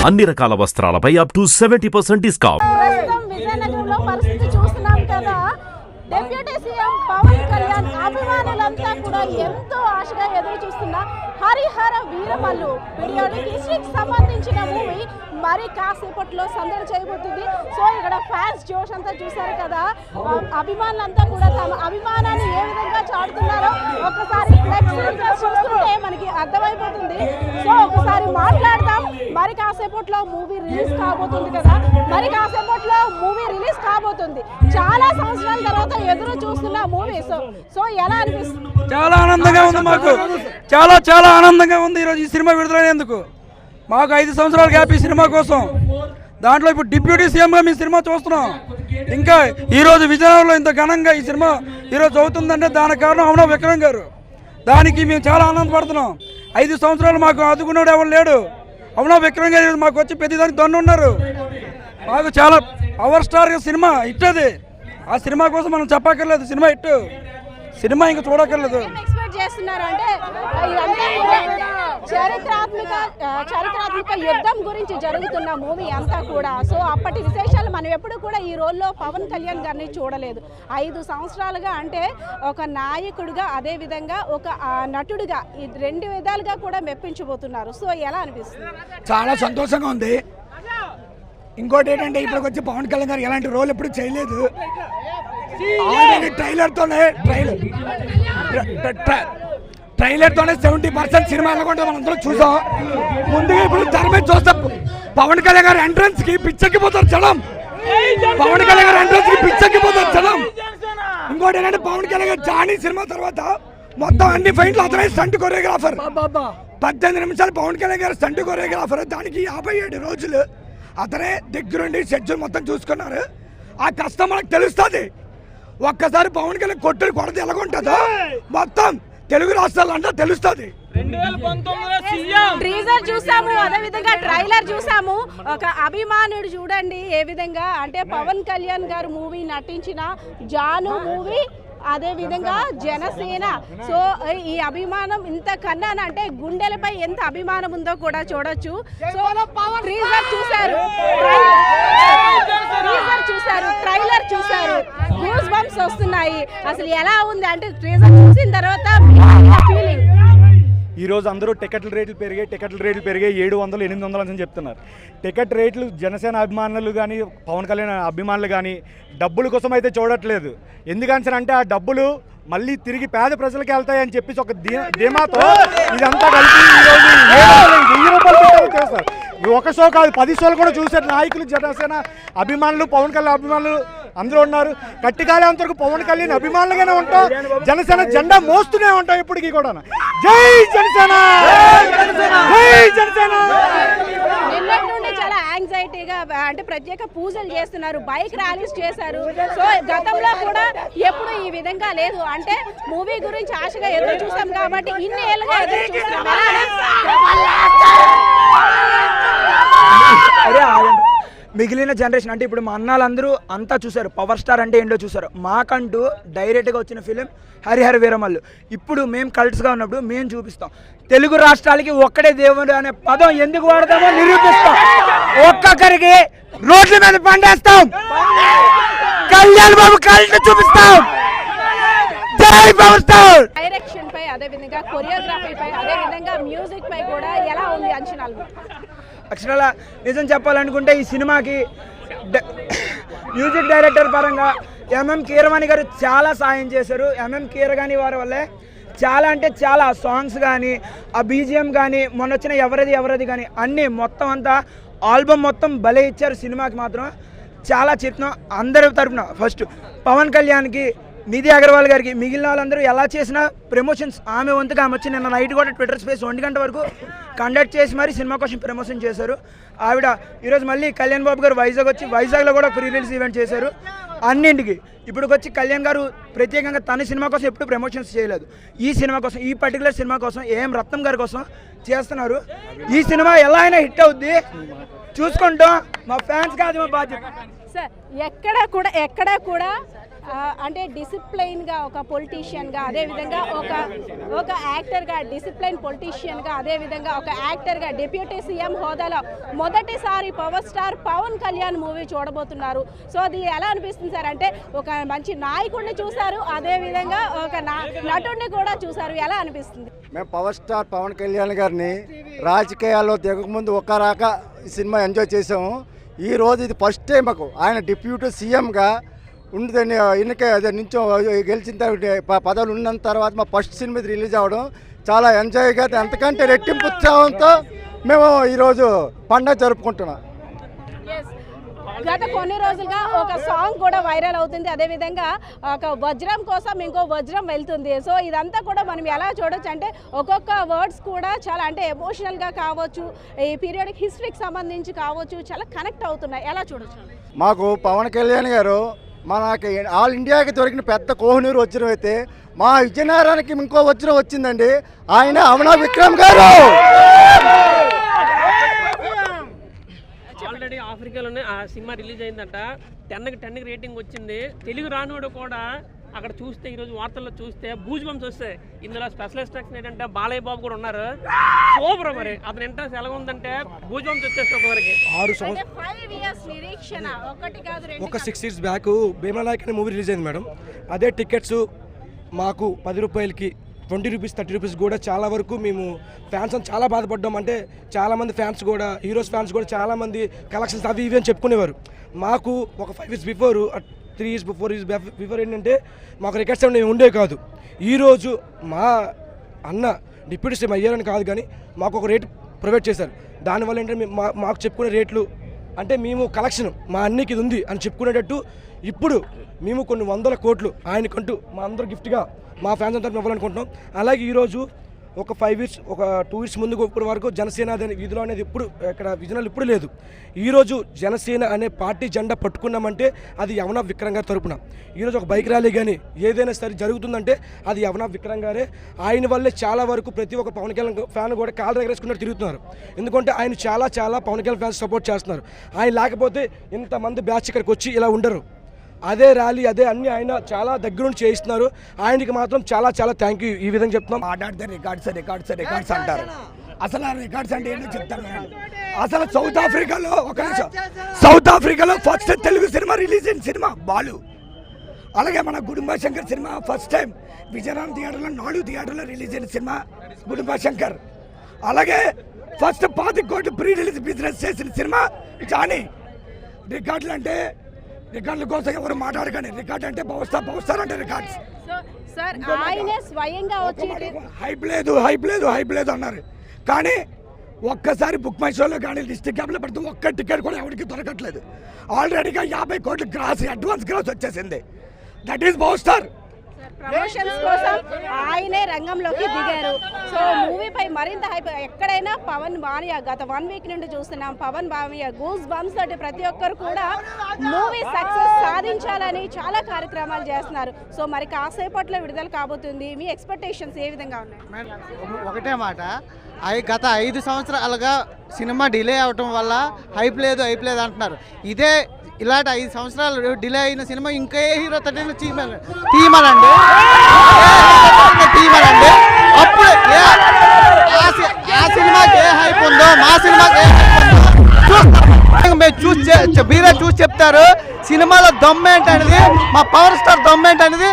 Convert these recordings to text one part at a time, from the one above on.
అన్ని రకాల వస్త్రాలపై up to 70% discount. విజయనగరంలో పరిస్థితి చూస్తున్నాం కదా. డిప్యూటీ సీఎం పవన్ కళ్యాణ్ అభిమానులంతా కూడా ఎంతో ఆశగా ఎదురు చూస్తున్న హరిహర వీరమల్లు పీరియాడిక్ హిస్టరీకి సంబంధించిన మూవీ మరి కాసేపట్లో సందడి చేయబోతుంది. సో ఇక్కడ ఫ్యాన్స్ జోష్ అంతా చూశారు కదా. అభిమానులంతా కూడా తమ అభిమానాన్ని ఏ విధంగా చాటుతున్నారో ఒకసారి చూస్తుంటే మనకి అర్థమైపోతుంది. సో ఒకసారి మాట్లాడదాం. మరి కాసేపట్లో మూవీ రిలీజ్ కాబోతుంది కదా. మరి కాసేపట్లో మూవీ రిలీజ్ కాబోతుంది. చాలా సంవత్సరాల తర్వాత ఎదురు చూస్తున్న మూవీ. సో ఎలా అనిపిస్తుంది? చాలా ఆనందంగా ఉంది. మాకు చాలా చాలా ఆనందంగా ఉంది ఈరోజు ఈ సినిమా విడుదలైనందుకు. మాకు 5 సంవత్సరాల గ్యాప్ ఈ సినిమా కోసం. దాంట్లో ఇప్పుడు డిప్యూటీ సీఎంగా మీ సినిమా చూస్తున్నాం. ఇంకా ఈరోజు విజయనగరంలో ఇంత ఘనంగా ఈ సినిమా ఈరోజు అవుతుందంటే దానికి కారణం అభినవ్ విక్రమ్ గారు. దానికి మేము చాలా ఆనందపడుతున్నాం. 5 సంవత్సరాలు మాకు ఆదుకున్నాడు ఎవరు లేడు. అభినవ్ విక్రమ్ గారు మాకు వచ్చి ప్రతిదానికి దన్ను ఉన్నారు. మాకు చాలా పవర్ స్టార్ సినిమా హిట్ అది. ఆ సినిమా కోసం మనం చెప్పక్కర్లేదు. Cinema hit. సినిమా ఇంకా చూడక్కర్లేదు. చారిత్రాత్మక యుద్ధం గురించి జరుగుతున్న మూవీ అంతా కూడా. సో అప్పటి విశేషాలు మనం ఎప్పుడు కూడా ఈ రోల్లో పవన్ కళ్యాణ్ గారిని చూడలేదు. 5 సంవత్సరాలుగా అంటే ఒక నాయకుడిగా అదే విధంగా ఒక నటుడిగా ఈ 2 విధాలుగా కూడా మెప్పించబోతున్నారు. సో ఎలా అనిపిస్తుంది? చాలా సంతోషంగా ఉంది. ఇంకోటి ఏంటంటే ఇప్పటికి వచ్చి పవన్ కళ్యాణ్ గారు ఎలాంటి రోల్ ఎప్పుడు చేయలేదు. ట్రైలర్తోనే 70% సినిమా ఎలాగొంటే మనం అందరూ చూసాం. ముందుగా ఇప్పుడు ధర్మే చూస్తాం. పవన్ కళ్యాణ్ గారు ఎంట్రన్స్ కి పిచ్చెక్కిపోతారు జనం. పవన్ కళ్యాణ్ గారు ఎంట్రన్స్ కి పిచ్చెక్కిపోతారు జనం. ఇంకోటి ఏంటంటే పవన్ కళ్యాణ్ గారు జానీ సినిమా తర్వాత మొత్తం అన్ని ఫైట్లు అతనే స్టంట్ కొరియోగ్రాఫర్. 18 నిమిషాలు పవన్ కళ్యాణ్ గారు స్టంట్ కొరియోగ్రాఫర్. దానికి 57 రోజులు అతనే దగ్గరుండి షెడ్యూల్ మొత్తం చూసుకున్నారు. ఆ కష్టం మనకు తెలుస్తుంది. ఒక్కసారి పవన్ కళ్యాణ్ కొడితే ఎలాగుంటుందో మొత్తం తెలుగు రాష్ట్రాలంటే తెలుస్తుంది. ట్రీజర్ చూసాము, అదే విధంగా ట్రైలర్ చూసాము. ఒక అభిమానుడు చూడండి ఏ విధంగా అంటే పవన్ కళ్యాణ్ గారు మూవీ నటించిన జాను మూవీ, అదే విధంగా జనసేన. సో ఈ అభిమానం ఇంత కన్నా అంటే గుండెలపై ఎంత అభిమానం ఉందో కూడా చూడొచ్చు. సో ట్రీజర్ చూసారు, ట్రైలర్ చూసారు, న్యూస్ బంప్స్ వస్తున్నాయి. అసలు ఎలా ఉంది అంటే ట్రీజర్ చూసిన తర్వాత ఫీలింగ్? ఈరోజు అందరూ టికెట్ల రేట్లు పెరిగాయి 700, 800 అని చెప్తున్నారు. టికెట్ రేట్లు జనసేన అభిమానులు కానీ పవన్ కళ్యాణ్ అభిమానులు కానీ డబ్బుల కోసం అయితే చూడట్లేదు. ఎందుకని అంటే ఆ డబ్బులు మళ్ళీ తిరిగి పేద ప్రజలకి వెళ్తాయని చెప్పేసి ఒక ధీమాతో ఇదంతా కలిపి ఈరోజు 1000 రూపాయలు చేస్తారు. ఒక షో కాదు 10 షోలు కూడా చూసారు. నాయకులు జనసేన అభిమానులు పవన్ కళ్యాణ్ అభిమానులు అందరూ ఉన్నారు. కట్టికాలే అంతవరకు పవన్ కళ్యాణ్ అభిమానులుగానే ఉంటాం. జనసేన జెండా మోస్తూనే ఉంటాం ఇప్పటికీ కూడా. జై జనసేన, జై జనసేన. నిన్నటి నుండి చాలా యాంగ్జైటీగా అంటే ప్రత్యేక పూజలు చేస్తున్నారు, బైక్ ర్యాలీస్ చేశారు. సో గతంలో కూడా ఎప్పుడు ఈ విధంగా లేదు. అంటే మూవీ గురించి ఆశగా ఎదురు చూసాం కాబట్టి ఇన్ని ఏళ్ళుగా ఎదురు చూస్తున్నాం. మిగిలిన జనరేషన్ అంటే ఇప్పుడు మా అన్నాళ్ళందరూ అంతా చూశారు. పవర్ స్టార్ అంటే ఏంటో చూశారు. మాకంటూ డైరెక్ట్గా వచ్చిన ఫిలిం హరిహర వీరమల్లు. ఇప్పుడు మేము కల్ట్స్గా ఉన్నప్పుడు మేము చూపిస్తాం. తెలుగు రాష్ట్రాలకి ఒక్కడే దేవుడు అనే పదం ఎందుకు వాడతామో నిరూపిస్తాం. ఒక్కొక్కరికి రోడ్ల మీద పండేస్తాం. కళ్యాణ్ బాబు కల్ట్ చూపిస్తాం. జై పవర్ స్టార్. డైరెక్షన్ పై, అదే విధంగా కొరియోగ్రఫీ పై, అదే విధంగా మ్యూజిక్ పై కూడా ఎలా ఉంది అంచనాలు? యాక్చువల్గా నిజం చెప్పాలనుకుంటే ఈ సినిమాకి మ్యూజిక్ డైరెక్టర్ పరంగా ఎంఎం కీరవాణి గారు చాలా సాయం చేశారు. ఎంఎం కీరవాణి వారి వల్లే చాలా అంటే చాలా సాంగ్స్ కానీ ఆ బీజిఎం కానీ మొన్న వచ్చిన ఎవరది కానీ అన్నీ మొత్తం అంతా ఆల్బమ్ మొత్తం భలే ఇచ్చారు. సినిమాకి మాత్రం చాలా చెప్తున్నాం అందరి తరఫున. ఫస్ట్ పవన్ కళ్యాణ్కి, నిధి అగర్వాల్ గారికి, మిగిలిన వాళ్ళందరూ ఎలా చేసినా ప్రమోషన్స్ ఆమె వంతుగా ఆమె వచ్చి నిన్న నైట్ కూడా ట్విట్టర్ స్పేస్ 1 గంట వరకు కండక్ట్ చేసి మరి సినిమా కోసం ప్రమోషన్ చేశారు. ఆవిడ ఈరోజు మళ్ళీ కళ్యాణ్ బాబు గారు వైజాగ్ వచ్చి వైజాగ్లో కూడా ప్రీ రిలీజ్ ఈవెంట్ చేశారు. అన్నింటికి ఇప్పుడు వచ్చి కళ్యాణ్ గారు ప్రత్యేకంగా తన సినిమా కోసం ఎప్పుడు ప్రమోషన్స్ చేయలేదు. ఈ సినిమా కోసం, ఈ పర్టికులర్ సినిమా కోసం ఏం రత్నం గారి కోసం చేస్తున్నారు. ఈ సినిమా ఎలా అయినా హిట్ అవుద్ది చూసుకుంటాం. మా ఫ్యాన్స్ కాదు మా బాధ్యత. సార్ ఎక్కడ కూడా అంటే డిసిప్లైన్గా ఒక పొలిటీషియన్గా, అదేవిధంగా ఒక యాక్టర్గా, డిసిప్లైన్ పొలిటీషియన్గా, అదేవిధంగా ఒక యాక్టర్గా డిప్యూటీ సీఎం హోదాలో మొదటిసారి power star Pawan Kalyan movie చూడబోతున్నారు. సో అది ఎలా అనిపిస్తుంది సార్? అంటే ఒక మంచి నాయకుడిని చూశారు, అదేవిధంగా ఒక నటుడిని కూడా చూశారు, ఎలా అనిపిస్తుంది? మేము పవర్ స్టార్ పవన్ కళ్యాణ్ గారిని రాజకీయాల్లో దిగకముందు ఒక రాక ఈ సినిమా ఎంజాయ్ చేసాము. ఈరోజు ఇది ఫస్ట్ టైం మాకు ఆయన డిప్యూటీ సీఎంగా ఉండదని అదే నుంచో గెలిచిన పదవులు ఉన్న తర్వాత మా ఫస్ట్ సినిమా రిలీజ్ అవ్వడం చాలా ఎంజాయ్గా, అంతకంటే రెట్టింపు ఉత్సాహంతో మేము ఈరోజు పండుగ జరుపుకుంటున్నాం. గత కొన్ని రోజులుగా ఒక సాంగ్ కూడా వైరల్ అవుతుంది, అదేవిధంగా ఒక వజ్రం కోసం ఇంకో వజ్రం వెళ్తుంది. సో ఇదంతా కూడా మనం ఎలా చూడొచ్చు అంటే ఒక్కొక్క వర్డ్స్ కూడా చాలా అంటే ఎమోషనల్గా కావచ్చు, ఈ పీరియాడిక్ హిస్టరీకి సంబంధించి కావచ్చు, చాలా కనెక్ట్ అవుతున్నాయి, ఎలా చూడొచ్చు? మాకు పవన్ కళ్యాణ్ గారు మనకి ఆల్ ఇండియాకి దొరికిన పెద్ద కోహినూరు వజ్రం అయితే మా విజయనగరానికి ఇంకో వజ్రం వచ్చిందండి. ఆయన అవనా విక్రమ్ గారు. ఆల్రెడీ ఆఫ్రికాలోనే ఆ సినిమా రిలీజ్ అయిందంట, 10కి రేటింగ్ వచ్చింది. తెలుగు రానివాడు కూడా అక్కడ చూస్తే, ఈరోజు వార్తల్లో చూస్తే గూజ్ బంప్స్ వస్తాయి. ఇందులో స్పెషల్ ఎఫెక్ట్స్ ఏంటంటే బాలయ్య బాబు కూడా ఉన్నారు, సూపర్. మరి అతని ఇంట్రెస్ట్ ఎలా ఉందంటే గూజ్ బంప్స్ వచ్చేస్తాయి ఒకరికి. 5 years నిరీక్షణ, ఒకటి కాదు రెండు ఒక 6 years బ్యాక్ భీమనాయక్ అనే మూవీ రిలీజ్ అయింది మేడం. అదే టికెట్స్ మాకు 10 రూపాయలకి 20 రూపీస్ 30 రూపీస్ కూడా చాలా వరకు మేము ఫ్యాన్స్ అని చాలా బాధపడ్డాం. అంటే చాలామంది ఫ్యాన్స్ కూడా, హీరోస్ ఫ్యాన్స్ కూడా చాలామంది కలెక్షన్స్ అవి ఇవి అని చెప్పుకునేవారు. మాకు ఒక 5 years before, 3 years 4 years before ఏంటంటే మాకు రికార్డ్స్ అనేవి ఉండే కాదు. ఈరోజు మా అన్న డిప్యూటీ సీఎం అయ్యారని కాదు కానీ మాకు ఒక రేట్ ప్రొవైడ్ చేశారు. దానివల్ల ఏంటంటే మాకు చెప్పుకునే రేట్లు అంటే మేము కలెక్షన్ మా అన్నికి ఇది ఉంది అని చెప్పుకునేటట్టు ఇప్పుడు మేము కొన్ని 100 కోట్లు ఆయనకంటూ మా అందరూ గిఫ్ట్గా మా ఫ్యాన్స్ అంతా ఇవ్వాలనుకుంటున్నాం. అలాగే ఈరోజు ఒక 5 years, ఒక 2 years ముందుకు ఇప్పటి వరకు జనసేన అనే వీధిలో అనేది ఇప్పుడు ఇక్కడ విజయనగరం ఇప్పుడు లేదు. ఈరోజు జనసేన అనే పార్టీ జెండా పట్టుకున్నామంటే అది యవన విక్రమ్ గారి తరపున. ఈరోజు ఒక బైక్ ర్యాలీ కానీ ఏదైనా సరే జరుగుతుందంటే అది యవన విక్రమ్ గారే. ఆయన వల్లే చాలా వరకు ప్రతి ఒక్క పవన్ కళ్యాణ్ ఫ్యాన్ కూడా కాళ్ళు ఎగరేసుకున్నట్టు తిరుగుతున్నారు. ఎందుకంటే ఆయన చాలా పవన్ కళ్యాణ్ ఫ్యాన్స్ సపోర్ట్ చేస్తున్నారు. ఆయన లేకపోతే ఇంతమంది బ్యాచ్ ఇక్కడికి వచ్చి ఇలా ఉండరు. అదే ర్యాలీ అదే అన్ని ఆయన చాలా దగ్గర నుంచి చేయిస్తున్నారు. ఆయనకి మాత్రం చాలా థ్యాంక్ యూ. ఈ విధంగా చెప్తున్నాం. మాట్లాడితే రికార్డ్స్ అంటారు. అసలు ఆ రికార్డ్స్ అంటే ఏంటో చెప్తాను. అసలు సౌత్ ఆఫ్రికాలో ఫస్ట్ తెలుగు సినిమా రిలీజ్ అయిన సినిమా బాలు. అలాగే మన Gudumba Shankar cinema first time Vizianagaram థియేటర్లో 4 థియేటర్లో రిలీజ్ అయిన సినిమా గుడుంబ శంకర్. అలాగే ఫస్ట్ 25 కోట్లు ప్రీ రిలీజ్ బిజినెస్ చేసిన సినిమా జానీ. రికార్డులు అంటే రికార్డుల కోసం ఎవరు మాట్లాడకండి. రికార్డ్ అంటే పవర్ స్టార్ అంటే రికార్డ్స్. సార్ ఆయనే స్వయంగా వచ్చి హైప్ లేదు అన్నారు. కానీ ఒక్కసారి బుక్ మై షోలో కానీ డిస్ట్రిక్ట్ క్యాబ్లో పెడితే ఒక్క టికెట్ కూడా ఎవరికి దొరకట్లేదు. ఆల్రెడీగా 50 కోట్లు అడ్వాన్స్ గ్రాస్ వచ్చేసింది. That is power star. Promotions కోసం ఆయనే రంగంలోకి దిగారు. సో మూవీపై మరింత హైప్. ఎక్కడైనా పవన్ బానియా గత 1 week నుండి చూస్తున్నాం. పవన్ బానియా గూస్ బంప్స్ తోటి ప్రతి ఒక్కరు కూడా మూవీ సక్సెస్ సాధించాలని చాలా కార్యక్రమాలు చేస్తున్నారు. సో మరి కాసేపట్లో విడుదల కాబోతుంది. మీ ఎక్స్పెక్టేషన్స్ ఏ విధంగా ఉన్నాయి? ఒకటే మాట, గత 5 సంవత్సరాలుగా సినిమా డిలే అవటం వల్ల హైప్ లేదు అంటున్నారు. ఇదే ఇలాంటి 5 సంవత్సరాలు డిలే అయిన సినిమా ఇంకే హీరో తీయమనండి. అప్పుడు ఆ సినిమాకి ఏ హైప్ ఉందో మా సినిమాకి మీరే చూసి చెప్తారు. సినిమాలో దమ్మేంటనేది, మా పవర్ స్టార్ దమ్మేంటనేది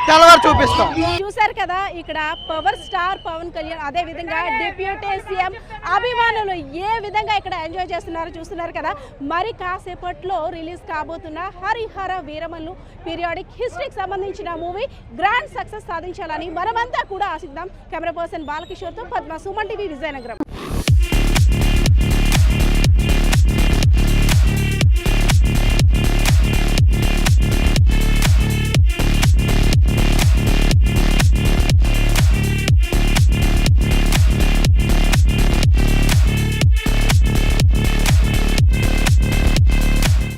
తెల్లవారు చూపిస్తాం. చూశారు కదా, ఇక్కడ పవర్ స్టార్ పవన్ కళ్యాణ్, అదే విధంగా డిప్యూటీ సీఎం అభిమానులు ఏ విధంగా ఇక్కడ ఎంజాయ్ చేస్తున్నారో చూస్తున్నారు కదా. మరి కాసేపట్లో రిలీజ్ కాబోతున్న హరిహర వీరమల్లు పీరియాడిక్ హిస్టరీకి సంబంధించిన మూవీ గ్రాండ్ సక్సెస్ సాధించాలని మనమంతా కూడా ఆశిద్దాం. కెమెరా పర్సన్ బాలకిషోర్తో పద్మ, సుమన్ టీవీ, విజయనగరం.